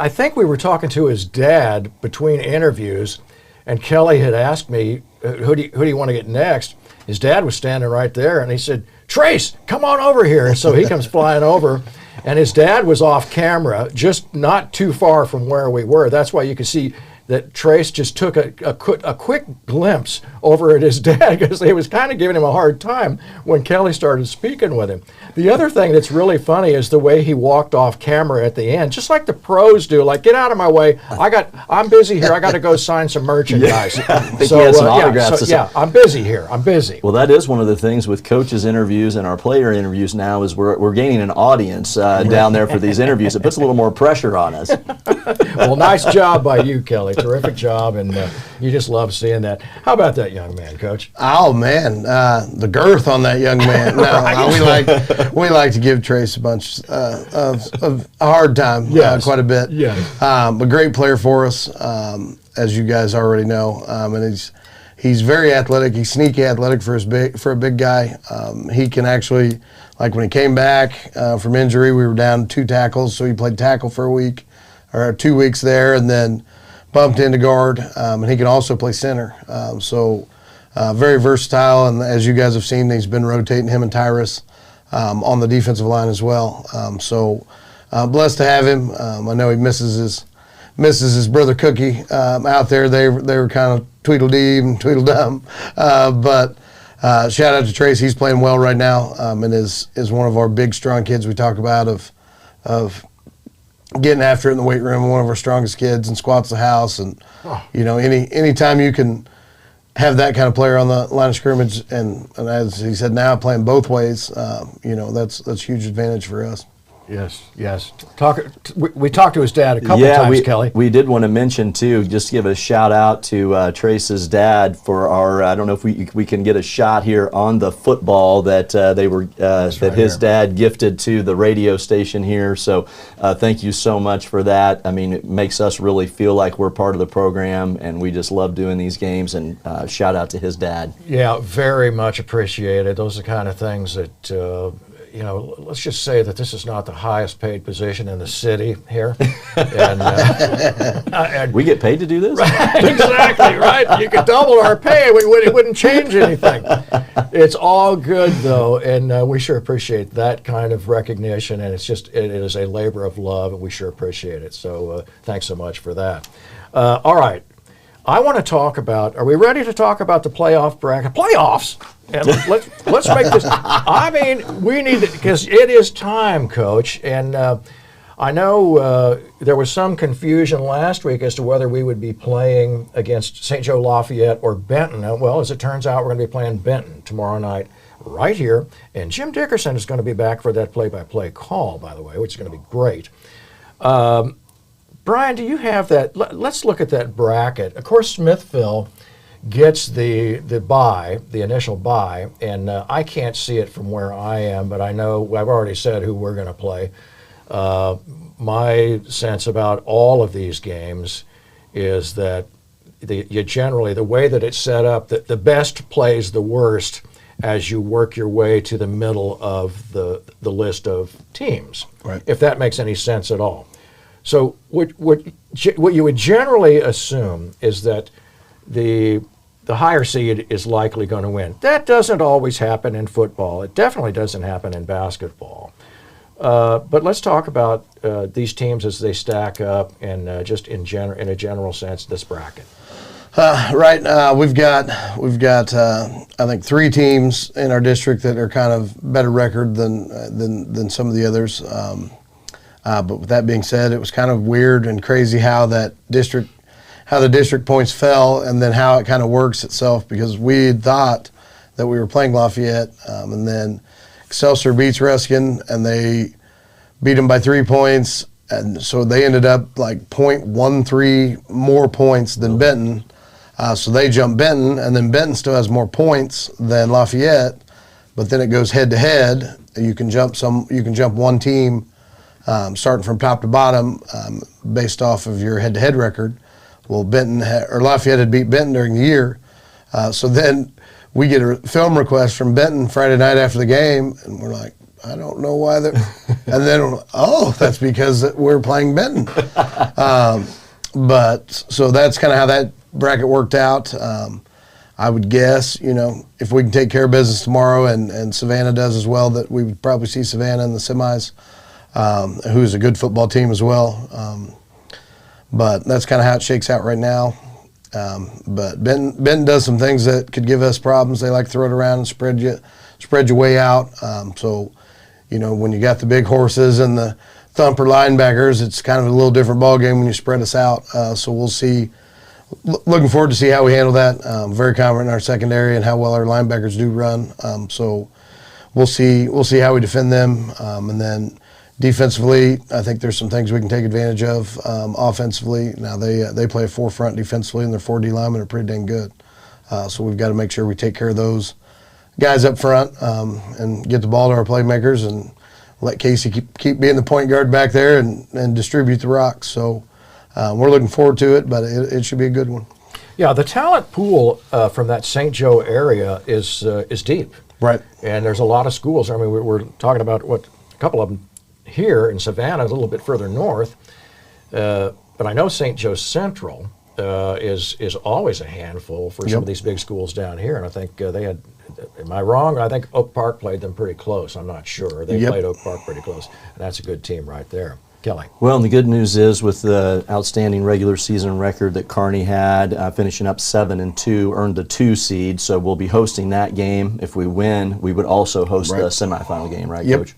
think we were talking to his dad between interviews, and Kelly had asked me, who do you want to get next? His dad was standing right there, and he said, Trace, come on over here. And so he comes flying over, and his dad was off camera, just not too far from where we were. That's why you could see that Trace just took a quick glimpse over at his dad, because he was kind of giving him a hard time when Kelly started speaking with him. The other thing that's really funny is the way he walked off camera at the end, just like the pros do, like, get out of my way. I'm busy here. I got to go sign some merchandise.
I think he had some autographs to sign.
I'm busy here. I'm busy.
Well, that is one of the things with coaches' interviews and our player interviews now is we're gaining an audience down there for these interviews. It puts a little more pressure on us.
Well, nice job by you, Kelly. Terrific job, and you just love seeing that. How about that young man, Coach?
Oh man, the girth on that young man. No, we like to give Trace a bunch of a hard time, quite a bit.
Yeah,
but great player for us, as you guys already know, and he's very athletic. He's sneaky athletic for a big guy. He can actually, like when he came back from injury, we were down 2 tackles, so he played tackle for a week or 2 weeks there, and then bumped into guard, and he can also play center. So very versatile, and as you guys have seen, he's been rotating him and Tyrus on the defensive line as well. So blessed to have him. I know he misses his brother Cookie out there. They were kind of Tweedledee and Tweedledum, but shout out to Trace. He's playing well right now, and is one of our big strong kids we talk about of getting after it in the weight room. One of our strongest kids, and squats the house. And anytime you can have that kind of player on the line of scrimmage, and as he said, now playing both ways, that's a huge advantage for us.
Yes. We talked to his dad a couple times, Kelly.
We did want to mention too, just give a shout out to Trace's dad for our. I don't know if we can get a shot here on the football that his dad gifted to the radio station here. So thank you so much for that. I mean, it makes us really feel like we're part of the program, and we just love doing these games. And shout out to his dad.
Yeah, very much appreciated. Those are the kind of things that. Let's just say that this is not the highest paid position in the city here. And
we get paid to do this?
Right, exactly, right? You could double our pay. It wouldn't change anything. It's all good, though, and we sure appreciate that kind of recognition, and it is a labor of love, and we sure appreciate it. So thanks so much for that. All right. I want to talk about, are we ready to talk about the playoff bracket? Playoffs! And let's make this, I mean, we need to, because it is time, Coach, and I know there was some confusion last week as to whether we would be playing against St. Joe Lafayette or Benton. Well, as it turns out, we're going to be playing Benton tomorrow night right here, and Jim Dickerson is going to be back for that play-by-play call, by the way, which is going to be great. Brian, do you have that? Let's look at that bracket. Of course, Smithville gets the bye, the initial bye, and I can't see it from where I am, but I know I've already said who we're going to play. My sense about all of these games is that the way that it's set up, that the best plays the worst as you work your way to the middle of the list of teams,
right?
If that makes any sense at all. So what you would generally assume is that the higher seed is likely going to win. That doesn't always happen in football. It definitely doesn't happen in basketball. But let's talk about these teams as they stack up and just in a general sense, this bracket.
Right. We've got I think 3 teams in our district that are kind of better record than some of the others. But with that being said, it was kind of weird and crazy how the district points fell, and then how it kind of works itself, because we had thought that we were playing Lafayette, and then Excelsior beats Ruskin, and they beat them by 3 points, and so they ended up like 0.13 more points than Benton. So they jumped Benton, and then Benton still has more points than Lafayette, but then it goes head to head. You can jump one team. Starting from top to bottom, based off of your head-to-head record. Well, Lafayette had beat Benton during the year, so then we get a film request from Benton Friday night after the game, and we're like, I don't know why that. And then, that's because we're playing Benton. But so that's kind of how that bracket worked out. I would guess, if we can take care of business tomorrow and Savannah does as well, that we would probably see Savannah in the semis, who's a good football team as well. But that's kind of how it shakes out right now. But Benton does some things that could give us problems. They like to throw it around and spread your way out. So, when you got the big horses and the thumper linebackers, it's kind of a little different ball game when you spread us out. So we'll see. Looking forward to see how we handle that. Very confident in our secondary and how well our linebackers do run. So we'll see how we defend them. And then defensively, I think there's some things we can take advantage of. Offensively, now they play a 4-front defensively, and their 4D linemen are pretty dang good. So we've got to make sure we take care of those guys up front and get the ball to our playmakers and let Casey keep being the point guard back there and distribute the rocks. So we're looking forward to it, but it should be a good one.
Yeah, the talent pool from that St. Joe area is deep.
Right.
And there's a lot of schools. I mean, we're talking about a couple of them here in Savannah, a little bit further north. But I know St. Joe Central is always a handful for some of these big schools down here. And I think they had, am I wrong? I think Oak Park played them pretty close. I'm not sure. They played Oak Park pretty close. And that's a good team right there. Kelly.
Well, and the good news is with the outstanding regular season record that Kearney had, finishing up 7-2, earned the 2 seed. So we'll be hosting that game. If we win, we would also host the semifinal game, right, Coach?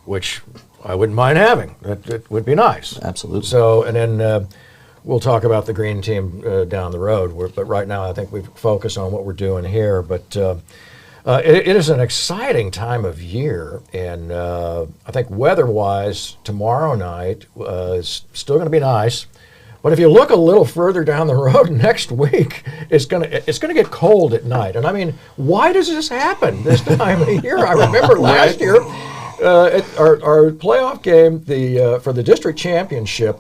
Which I wouldn't mind having. That would be nice.
Absolutely.
So, and then we'll talk about the green team down the road. But right now, I think we focus on what we're doing here. But it is an exciting time of year, and I think weather-wise, tomorrow night is still going to be nice. But if you look a little further down the road, next week it's going to get cold at night. And I mean, why does this happen this time of year? I remember last year. Our playoff game, for the district championship,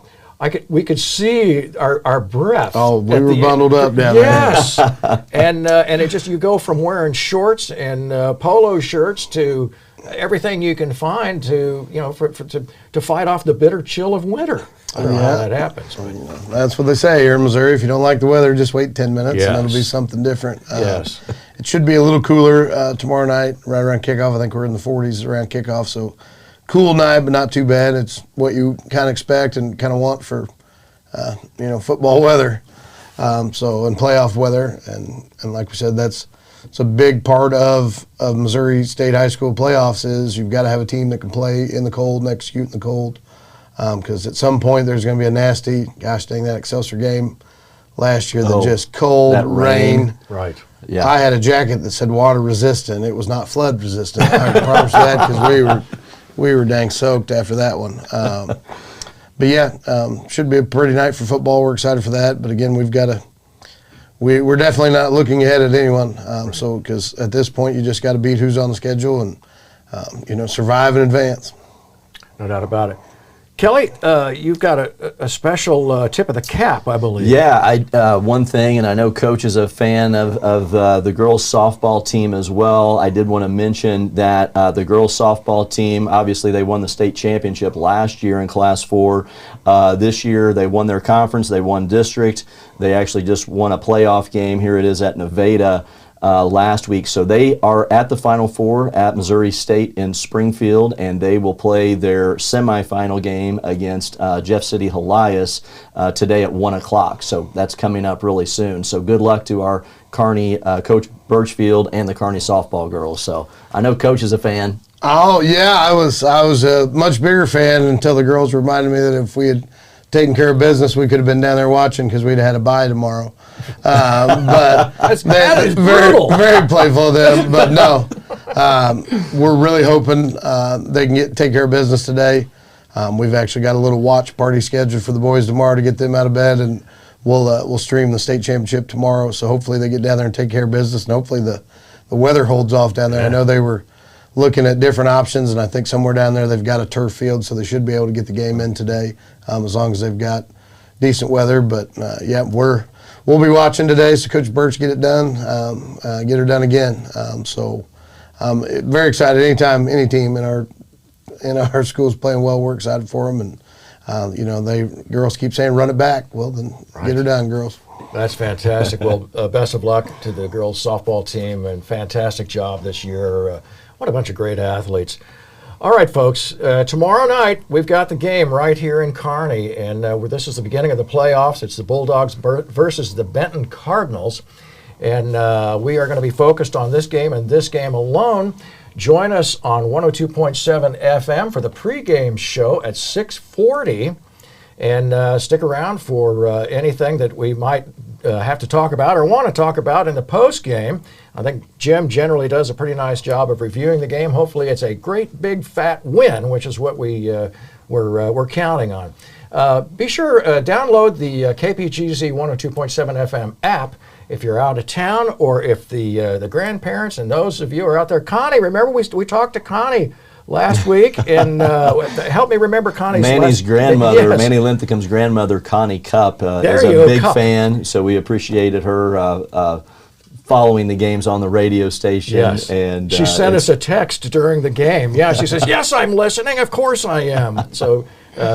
we could see our breath.
Oh, we were bundled up down there.
Yes, and it just, you go from wearing shorts and polo shirts to everything you can find to to fight off the bitter chill of winter. I don't know how that happens.
That's what they say here in Missouri. If you don't like the weather, just wait 10 minutes and it'll be something different.
Yes.
It should be a little cooler tomorrow night, right around kickoff. I think we're in the 40s around kickoff. So cool night, but not too bad. It's what you kind of expect and kind of want for, football weather. And playoff weather. And like we said, it's a big part of Missouri State High School playoffs is you've got to have a team that can play in the cold and execute in the cold. Because at some point there's going to be a nasty, gosh dang, that Excelsior game last year that just cold,
that rain.
Right.
Yeah.
I had a jacket that said water resistant. It was not flood resistant. I can promise you that because we were dang soaked after that one. Should be a pretty night for football. We're excited for that. But again, we're definitely not looking ahead at anyone. Because at this point you just got to beat who's on the schedule and survive in advance.
No doubt about it. Kelly, you've got a special tip of the cap, I believe.
Yeah, one thing, and I know Coach is a fan of the girls softball team as well. I did want to mention that the girls softball team, obviously they won the state championship last year in Class 4. This year they won their conference, they won district. They actually just won a playoff game. Here it is at Nevada. Last week. So they are at the Final Four at Missouri State in Springfield, and they will play their semifinal game against Jeff City Helias today at 1 o'clock. So that's coming up really soon. So good luck to our Kearney Coach Birchfield and the Kearney softball girls. So I know Coach is a fan.
Oh yeah, I was a much bigger fan until the girls reminded me that if we had taken care of business, we could have been down there watching because we'd had a bye tomorrow. But
that is
very,
brutal.
very playful of them. But no, we're really hoping they can take care of business today. We've actually got a little watch party scheduled for the boys tomorrow to get them out of bed, and we'll stream the state championship tomorrow. So hopefully they get down there and take care of business, and hopefully the weather holds off down there. I know they were looking at different options, and I think somewhere down there they've got a turf field, so they should be able to get the game in today as long as they've got decent weather. But we'll be watching today, so Coach Birch get it done, get her done again. Very excited. Anytime any team in our school is playing well, we're excited for them. And girls keep saying run it back. Well, then get her done, girls.
That's fantastic. Well, best of luck to the girls softball team, and fantastic job this year. What a bunch of great athletes. All right, folks, tomorrow night we've got the game right here in Kearney, and this is the beginning of the playoffs. It's the Bulldogs versus the Benton Cardinals, and we are going to be focused on this game and this game alone. Join us on 102.7 FM for the pregame show at 6:40, and stick around for anything that we might have to talk about or want to talk about in the postgame. I think Jim generally does a pretty nice job of reviewing the game. Hopefully it's a great big fat win, which is what we're counting on. Be sure download the KPGZ 102.7 FM app if you're out of town, or if the grandparents and those of you are out there. Connie, remember we talked to Connie last week, and help me remember Connie's
Manny's grandmother,
yes.
Manny Linthicum's grandmother, Connie Cupp, is
you
a
go,
big
Cupp.
fan, so we appreciated her following the games on the radio station.
Yes.
And
she sent us a text during the game. Yeah, she says, yes, I'm listening. Of course I am. So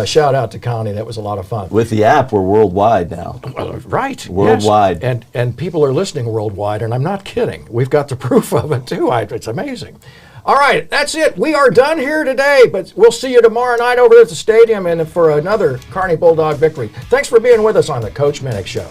shout out to Connie. That was a lot of fun.
With the app, we're worldwide now.
Right.
Worldwide.
Yes. And people are listening worldwide, and I'm not kidding. We've got the proof of it, too. It's amazing. All right, that's it. We are done here today, but we'll see you tomorrow night over at the stadium and for another Kearney Bulldog victory. Thanks for being with us on the Coach Minnick Show.